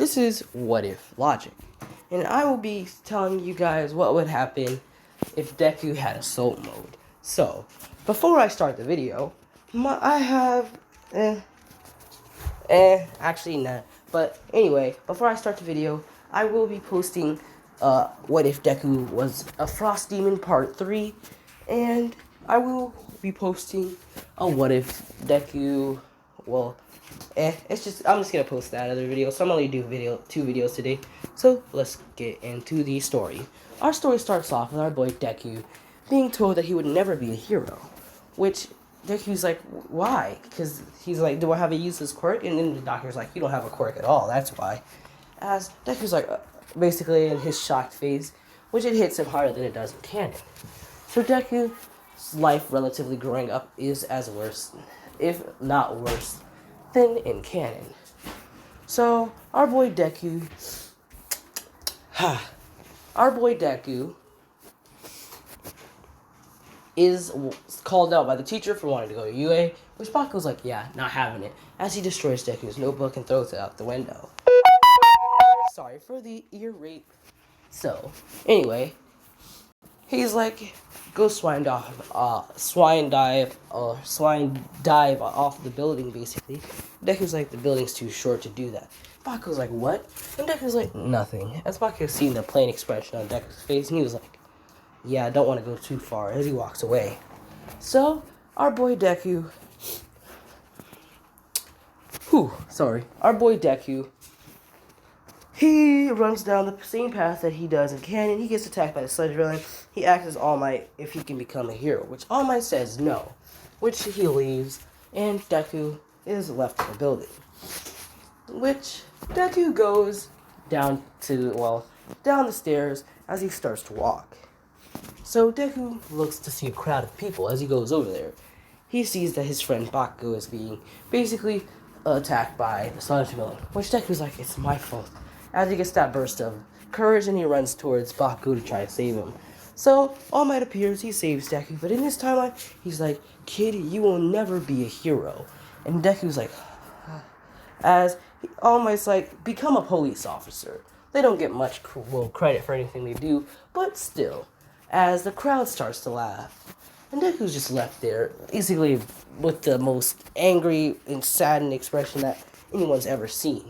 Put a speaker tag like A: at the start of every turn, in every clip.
A: This is What If Logic, and I will be telling you guys what would happen if Deku had assault mode. So, before I start the video, I have, actually nah. But anyway, before I start the video, I will be posting, What If Deku was a Frost Demon Part 3, and I will be posting a What If Deku, I'm just gonna post that other video, so I'm only do two videos today. So let's get into the story. Our story starts off with our boy Deku being told that he would never be a hero, which Deku's like, why? Because he's like, do I have a useless quirk? And then the doctor's like, you don't have a quirk at all, that's why. As Deku's like, basically in his shocked phase, which it hits him harder than it does in canon. So Deku's life relatively growing up is as worse, if not worse, than in canon. So our boy Deku is called out by the teacher for wanting to go to UA, which Baku's like, yeah, not having it, as he destroys Deku's notebook and throws it out the window. Sorry for the ear rape. So, anyway, he's like, go swine dive off the building, basically. Deku's like, the building's too short to do that. Baku's like, what? And Deku's like, nothing. As Baku's seen the plain expression on Deku's face, and he was like, yeah, I don't want to go too far, as he walks away. So, our boy Deku, he runs down the same path that he does in canon. He gets attacked by the Sludge Villain. He asks All Might if he can become a hero, which All Might says no, which he leaves, and Deku is left in the building. Which Deku goes down the stairs as he starts to walk. So Deku looks to see a crowd of people as he goes over there. He sees that his friend Baku is being basically attacked by the Sludge Villain, which Deku's like, it's my fault. As he gets that burst of courage and he runs towards Baku to try to save him. So All Might appears, he saves Deku, but in this timeline, he's like, kid, you will never be a hero. And Deku's like, as All Might's like, become a police officer. They don't get much credit for anything they do, but still, as the crowd starts to laugh. And Deku's just left there, basically with the most angry and saddened expression that anyone's ever seen.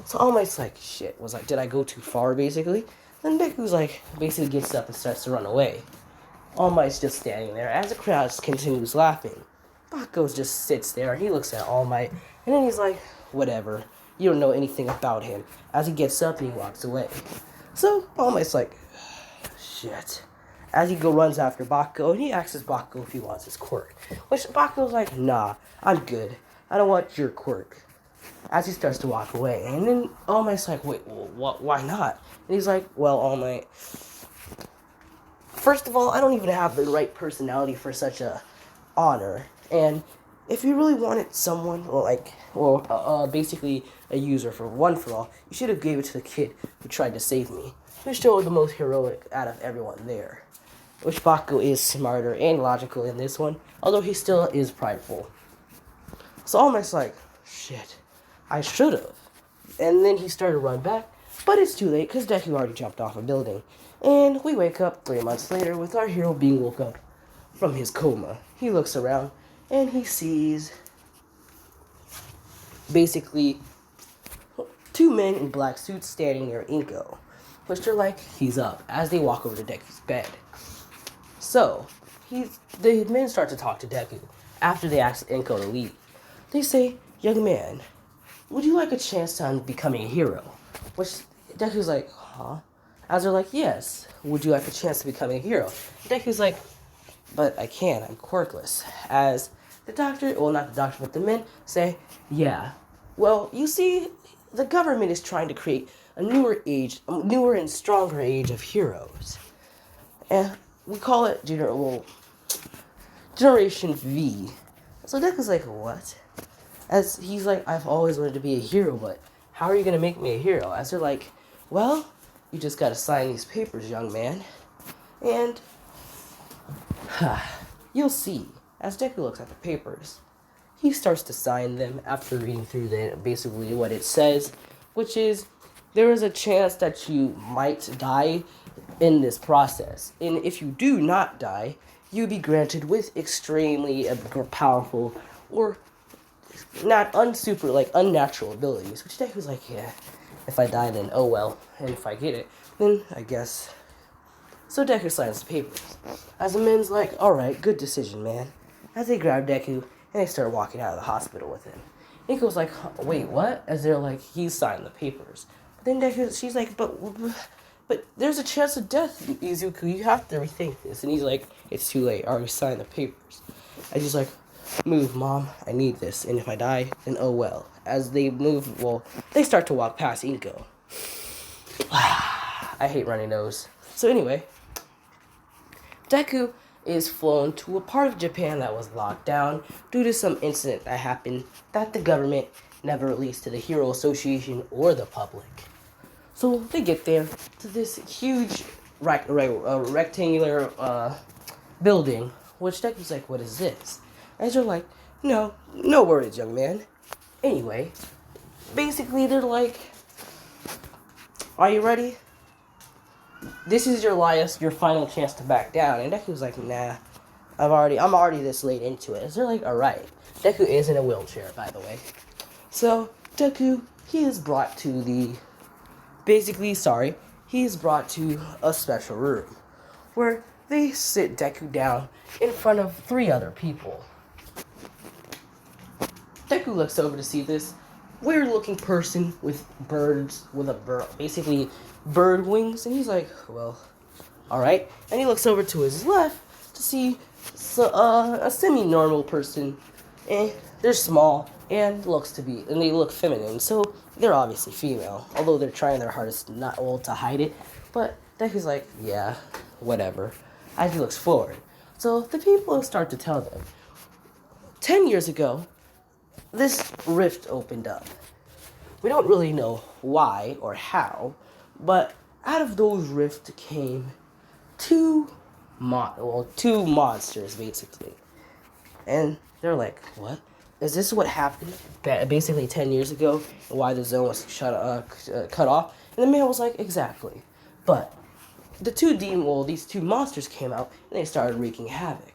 A: So All Might's like, shit, did I go too far, basically? Then Deku's like, basically gets up and starts to run away. All Might's just standing there as the crowd continues laughing. Baku just sits there, he looks at All Might, and then he's like, whatever, you don't know anything about him, as he gets up and he walks away. So All Might's like, shit. As he runs after Baku, and he asks Baku if he wants his quirk. Which Baku's like, nah, I'm good. I don't want your quirk. As he starts to walk away. And then All Might's like, wait, why not? And he's like, well, All Might, first of all, I don't even have the right personality for such a honor. And if you really wanted someone, basically a user for one for all, you should have gave it to the kid who tried to save me. Who showed the most heroic out of everyone there. Which Baku is smarter and logical in this one, although he still is prideful. So All Might's like, shit, I should have. And then he started to run back, but it's too late because Deku already jumped off a building. And we wake up 3 months later with our hero being woke up from his coma. He looks around and he sees basically 2 men in black suits standing near Inko, which they're like, he's up, as they walk over to Deku's bed. So, the men start to talk to Deku after they ask Inko to leave. They say, young man, would you like a chance on becoming a hero? Which Deku's like, huh? As they're like, yes, would you like a chance to becoming a hero? Deku's like, but I can't, I'm quirkless. As the doctor, not the doctor, but the men say, yeah. Well, you see, the government is trying to create a newer and stronger age of heroes. And we call it Generation V. So Deku's like, what? As he's like, I've always wanted to be a hero, but how are you going to make me a hero? As they're like, well, you just got to sign these papers, young man. And you'll see. As Deku looks at the papers, he starts to sign them after reading through basically what it says, which is there is a chance that you might die in this process. And if you do not die, you'll be granted with extremely powerful or not unsuper, like unnatural abilities. Which Deku's like, yeah, if I die, then oh well. And if I get it, then I guess. So Deku signs the papers. As the men's like, alright, good decision, man. As they grab Deku, and they start walking out of the hospital with him. Nico's like, wait, what? As they're like, he's signed the papers. But then Deku, she's like, but there's a chance of death, Izuku. You have to rethink this. And he's like, it's too late. I already signed the papers. And she's like, move, Mom. I need this. And if I die, then oh well. As they move, well, they start to walk past Inko. I hate runny nose. So anyway, Deku is flown to a part of Japan that was locked down due to some incident that happened that the government never released to the Hero Association or the public. So they get there to this huge rectangular building, which Deku's like, what is this? And they're like, no worries, young man. Anyway, basically they're like, are you ready? This is your final chance to back down. And Deku's like, nah, I'm already this late into it. So they're like, alright. Deku is in a wheelchair, by the way. So Deku, he is brought to a special room where they sit Deku down in front of 3 other people. Deku looks over to see this weird-looking person with basically bird wings, and he's like, well, alright. And he looks over to his left to see a semi-normal person, and they're small, and they look feminine, so they're obviously female, although they're trying their hardest to hide it, but Deku's like, yeah, whatever, as he looks forward. So the people start to tell them, 10 years ago, this rift opened up. We don't really know why or how, but out of those rifts came two monsters, basically. And they're like, what? Is this what happened basically 10 years ago? And why the zone was cut off? And the man was like, exactly. But these two monsters came out and they started wreaking havoc.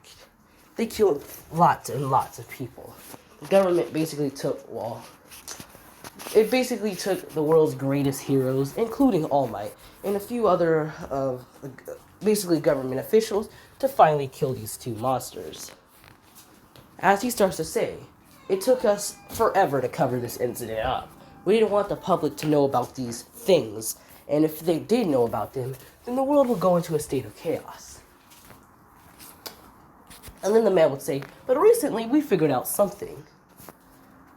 A: They killed lots and lots of people. The government basically took the world's greatest heroes, including All Might, and a few other basically government officials to finally kill these two monsters. As he starts to say, it took us forever to cover this incident up. We didn't want the public to know about these things, and if they did know about them, then the world would go into a state of chaos. And then the man would say, but recently we figured out something.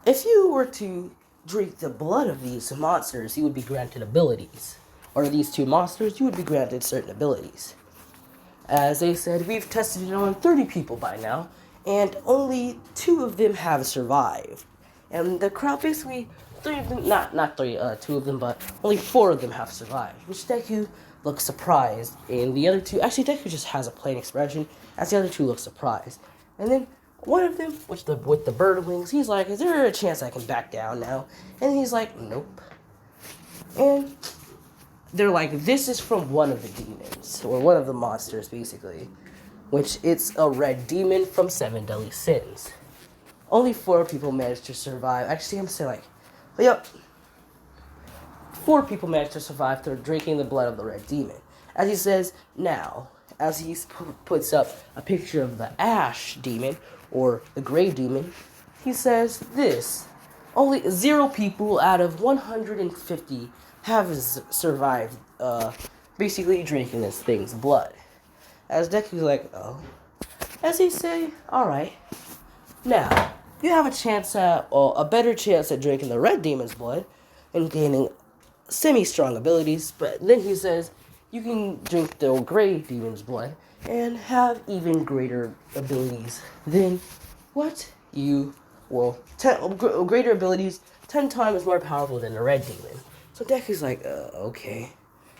A: If you were to drink the blood of these monsters, you would be granted abilities. Or these two monsters, you would be granted certain abilities. As they said, we've tested it on 30 people by now, and only 2 of them have survived. And the crowd basically, 3 of them, not 2 of them, but only 4 of them have survived. Which Deku looks surprised, and the other 2, actually Deku just has a plain expression, as the other 2 look surprised. And then one of them, with the bird wings, he's like, is there a chance I can back down now? And he's like, nope. And they're like, this is from one of the demons, or one of the monsters, basically. Which, it's a red demon from 7 Deadly Sins. Only 4 people managed to survive. Actually, I'm saying like, yep. 4 people managed to survive through drinking the blood of the red demon. As he says, now, as he puts up a picture of the ash demon, or the gray demon, he says this: only 0 people out of 150 have survived, basically drinking this thing's blood. As Deku's like, oh. As he say, alright, now, you have a better chance at drinking the red demon's blood and gaining semi-strong abilities, but then he says, you can drink the gray demon's blood and have even greater abilities than what you will. Greater abilities, 10 times more powerful than the red demon. So Deku's like, okay.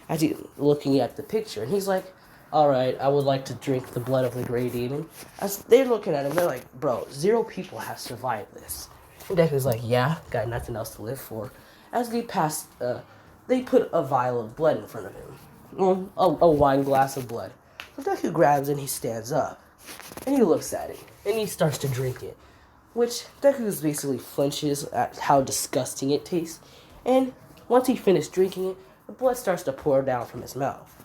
A: As he's looking at the picture, and he's like, alright, I would like to drink the blood of the gray demon. As they're looking at him, they're like, bro, 0 people have survived this. And Deku's like, yeah, got nothing else to live for. As they put a vial of blood in front of him. A wine glass of blood. So Deku grabs it and he stands up. And he looks at it. And he starts to drink it. Which Deku basically flinches at how disgusting it tastes. And once he finished drinking it, the blood starts to pour down from his mouth.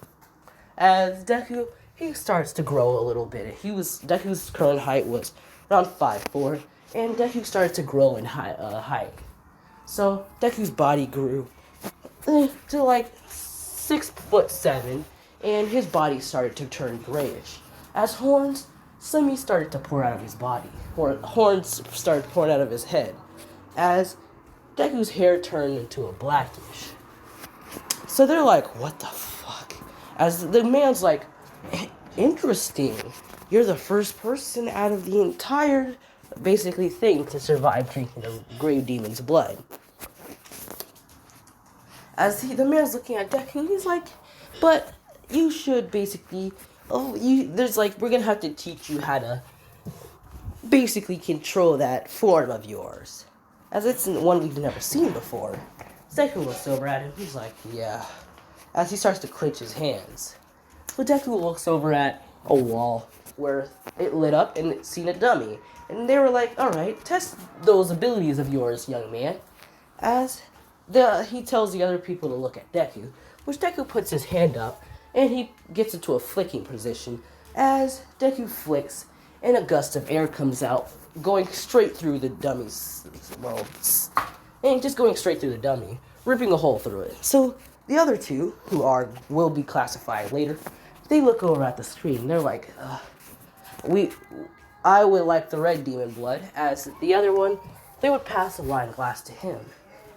A: As Deku, he starts to grow a little bit. Deku's current height was around 5'4", and Deku started to grow in height. So Deku's body grew to like 6'7", and his body started to turn grayish. As horns suddenly started to pour out of his body, or horns started pouring out of his head. As Deku's hair turned into a blackish. So they're like, what the fuck? As the man's like, interesting. You're the first person out of the entire, basically, thing to survive drinking a grave demon's blood. As the man's looking at Deku, he's like, but you should basically, we're gonna have to teach you how to basically control that form of yours. As it's one we've never seen before. Deku looks over at him, he's like, yeah. As he starts to clench his hands. But Deku looks over at a wall where it lit up and it's seen a dummy. And they were like, alright, test those abilities of yours, young man. As he tells the other people to look at Deku, which Deku puts his hand up and he gets into a flicking position. As Deku flicks and a gust of air comes out, going straight through the dummy's, and just going straight through the dummy, ripping a hole through it. So the other two, who will be classified later, they look over at the screen. They're like, I would like the red demon blood. As the other one, they would pass a wine glass to him.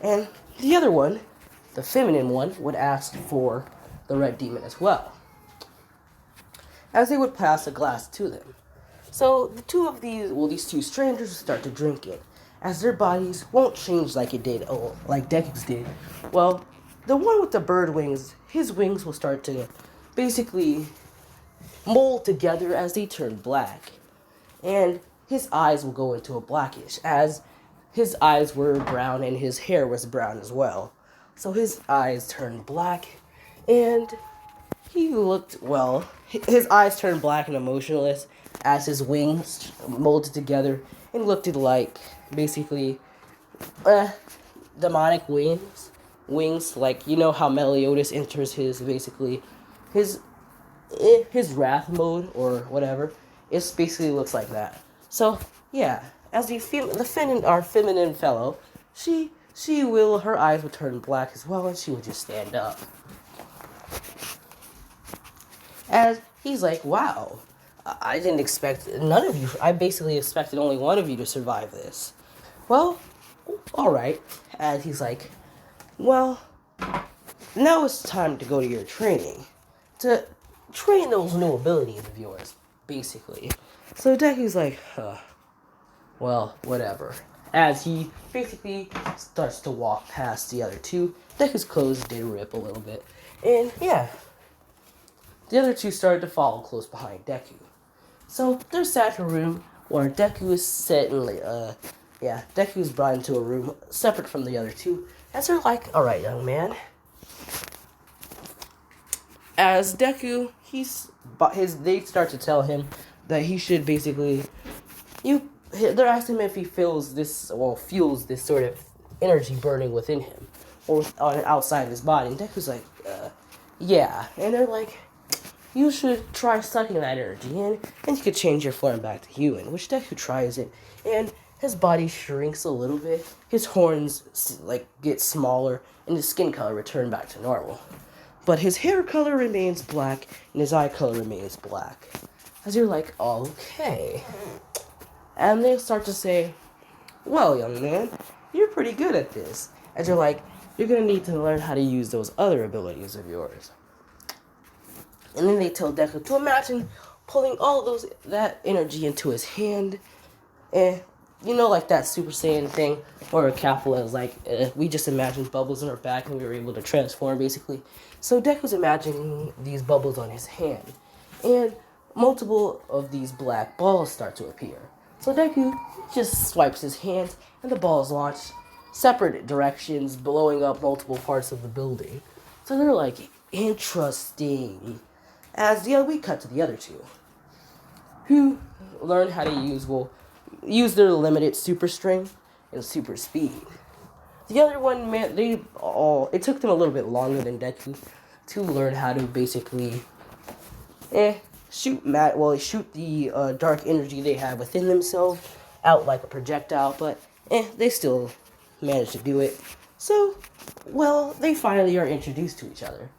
A: And the other one, the feminine one, would ask for the red demon as well. As they would pass a glass to them. So these two strangers start to drink it. As their bodies won't change like it did, like Deku's did. Well, the one with the bird wings, his wings will start to basically mold together as they turn black. And his eyes will go into a blackish, as his eyes were brown and his hair was brown as well. So his eyes turned black, and he looked, his eyes turned black and emotionless as his wings molded together and looked like, basically, demonic wings. Wings, like, you know how Meliodas enters his wrath mode or whatever. It basically looks like that. So yeah, as our feminine fellow, her eyes would turn black as well, and she would just stand up. As he's like, wow, I didn't expect none of you. I basically expected only one of you to survive this. Well, all right. As he's like, well, now it's time to go to your training. To train those new abilities of yours, basically. So Deku's like, well, whatever. As he basically starts to walk past the other two, Deku's clothes did rip a little bit. And yeah, the other two started to follow close behind Deku. So they're sat in a room where Deku is sitting, Deku's brought into a room separate from the other two. As they're like, alright, young man. As Deku, they start to tell him that he should basically, they're asking him if he feels this sort of energy burning within him, or outside of his body. And Deku's like, yeah. And they're like, you should try sucking that energy in, and you could change your form back to human. Which Deku tries it, and his body shrinks a little bit. His horns get smaller, and his skin color return back to normal. But his hair color remains black, and his eye color remains black. As you're like, okay. And they start to say, well, young man, you're pretty good at this. As you're like, you're going to need to learn how to use those other abilities of yours. And then they tell Deku to imagine pulling all that energy into his hand. And, like that Super Saiyan thing, where Kappa is like, we just imagined bubbles in our back and we were able to transform, basically. So Deku's imagining these bubbles on his hand. And multiple of these black balls start to appear. So Deku just swipes his hands, and the balls launch separate directions, blowing up multiple parts of the building. So they're like, interesting. We cut to the other two, who learned how to use their limited super strength and super speed. The other one, man, it took them a little bit longer than Deku to learn how to basically, shoot the dark energy they have within themselves out like a projectile, but they still managed to do it. So, well, they finally are introduced to each other.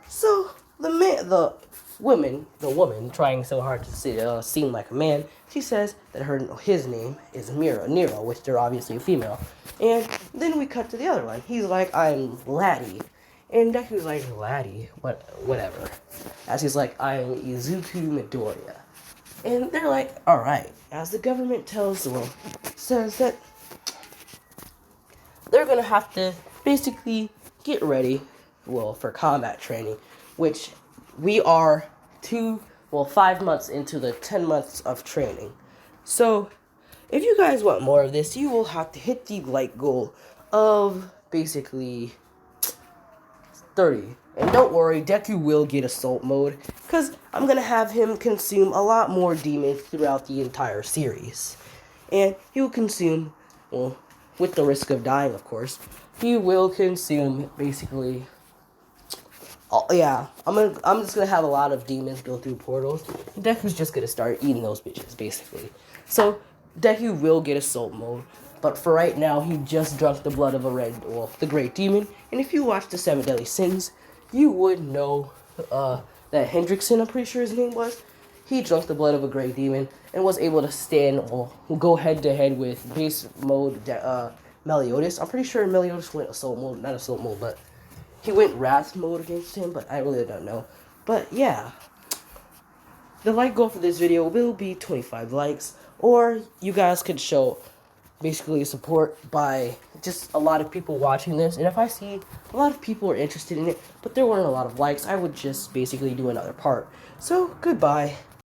A: So the woman trying so hard to seem like a man, she says that his name is Nero, which they're obviously a female. And then we cut to the other one. He's like, I'm Laddie. And Deku's like, Laddie? Whatever. As he's like, I'm Izuku Midoriya. And they're like, alright. As the government says that they're gonna have to basically get ready, for combat training, which we are 5 months into the 10 months of training. So, if you guys want more of this, you will have to hit the like goal of basically 30. And don't worry, Deku will get assault mode, because I'm going to have him consume a lot more demons throughout the entire series. And he will consume, with the risk of dying, of course, he will consume basically... I'm just gonna have a lot of demons go through portals. Deku's just gonna start eating those bitches, basically. So, Deku will get assault mode, but for right now, he just drank the blood of the Great Demon. And if you watch the 7 Deadly Sins, you would know that Hendrickson, I'm pretty sure his name was, he drank the blood of a Great Demon and was able to go head to head with base mode Meliodas. I'm pretty sure Meliodas went assault mode, not assault mode, but he went Wrath mode against him, but I really don't know. But yeah, the like goal for this video will be 25 likes, or you guys could show basically support by just a lot of people watching this. And if I see a lot of people are interested in it, but there weren't a lot of likes, I would just basically do another part. So, goodbye.